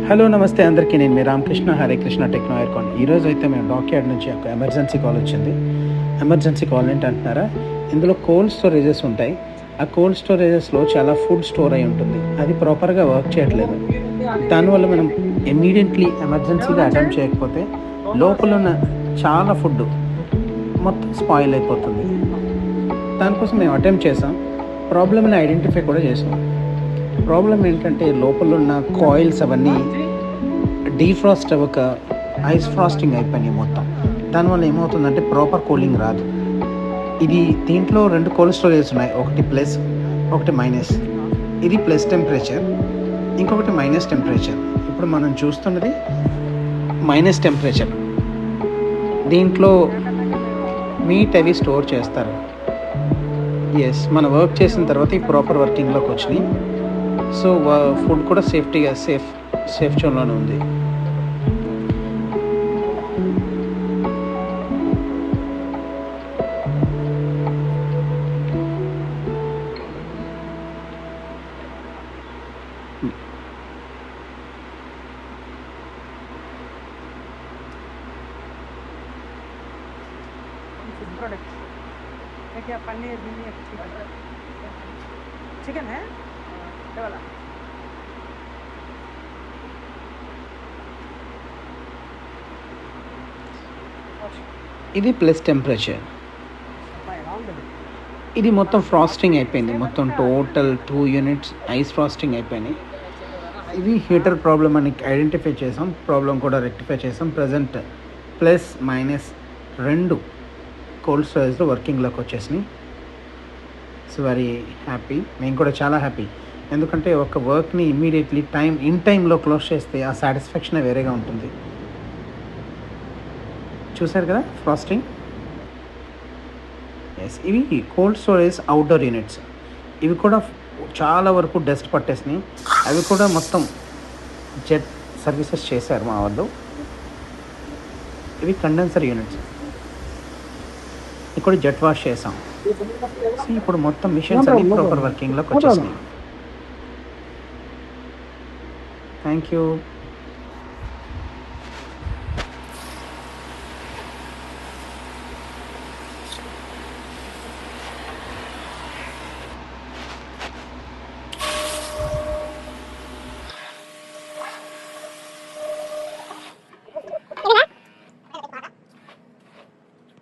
Hello నమస్తే అందరికీ. నేను మీ రామకృష్ణ, హరే కృష్ణ టెక్నో ఎయిర్కాన్. ఈరోజు అయితే మేము డాక్యార్డ్ నుంచి ఒక ఎమర్జెన్సీ కాల్ వచ్చింది. ఎమర్జెన్సీ కాల్ ఏంటి అంటున్నారా? ఇందులో కోల్డ్ స్టోరేజెస్ ఉంటాయి. ఆ కోల్డ్ స్టోరేజెస్లో చాలా ఫుడ్ స్టోర్ అయి ఉంటుంది. అది ప్రాపర్గా వర్క్ చేయట్లేదు. దానివల్ల మనం ఇమ్మీడియట్లీ ఎమర్జెన్సీగా అటెంప్ట్ చేయకపోతే లోపల ఉన్న చాలా ఫుడ్ మొత్తం స్పాయిల్ అయిపోతుంది. దానికోసం మేము అటెంప్ట్ చేసాం. ప్రాబ్లమ్ని ఐడెంటిఫై కూడా చేసాం. ప్రాబ్లం ఏంటంటే లోపల ఉన్న కాయిల్స్ అవన్నీ డీఫ్రాస్ట్ అవ్వక ఐస్ ఫ్రాస్టింగ్ అయిపోయినాయి మొత్తం. దానివల్ల ఏమవుతుందంటే ప్రాపర్ కూలింగ్ రాదు. దీంట్లో 2 కోల్డ్ స్టోరేజెస్ ఉన్నాయి, ఒకటి ప్లస్ ఒకటి మైనస్. ఇది ప్లస్ టెంపరేచర్, ఇంకొకటి మైనస్ టెంపరేచర్. ఇప్పుడు మనం చూస్తున్నది మైనస్ టెంపరేచర్. దీంట్లో మీట్ అవి స్టోర్ చేస్తారు. ఎస్, మనం వర్క్ చేసిన తర్వాత ఈ ప్రాపర్ వర్కింగ్లోకి వచ్చినాయి. సో ఫుడ్ కూడా సేఫ్టీగా సేఫ్ జోన్లోనే ఉంది. क्या पनीर भी नहीं है, चिकन है ये वाला। ఇది ప్లస్ టెంపరేచర్. ఇది మొత్తం ఫ్రాస్టింగ్ అయిపోయింది. మొత్తం టోటల్ 2 యూనిట్స్ ఐస్ ఫ్రాస్టింగ్ అయిపోయినాయి. ఇది హీటర్ ప్రాబ్లం అని ఐడెంటిఫై చేసాం. ప్రాబ్లం కూడా రెక్టిఫై చేసాం. ప్రజెంట్ ప్లస్ మైనస్ 2 కోల్డ్ స్టోరేజ్లో వర్కింగ్లోకి వచ్చేసినాయి. So very happy. మేము కూడా చాలా హ్యాపీ. ఎందుకంటే ఒక వర్క్ని ఇమ్మీడియట్లీ ఇన్ టైంలో క్లోజ్ చేస్తే ఆ సాటిస్ఫాక్షన్ వేరేగా ఉంటుంది. చూసారు కదా ఫ్రాస్టింగ్. ఎస్, ఇవి కోల్డ్ స్టోరేజ్ అవుట్డోర్ యూనిట్స్. ఇవి కూడా చాలా వరకు డస్ట్ పట్టేసినాయి. అవి కూడా మొత్తం జెట్ సర్వీసెస్ చేశారు మా వాళ్ళు. ఇవి కండెన్సర్ యూనిట్స్. ఇక్కడ జెట్ వాష్ చేసాం. ఇప్పుడు మొత్తం మిషన్స్ అన్ని ప్రాపర్ వర్కింగ్లోకి వచ్చేసినాయి. Thank you.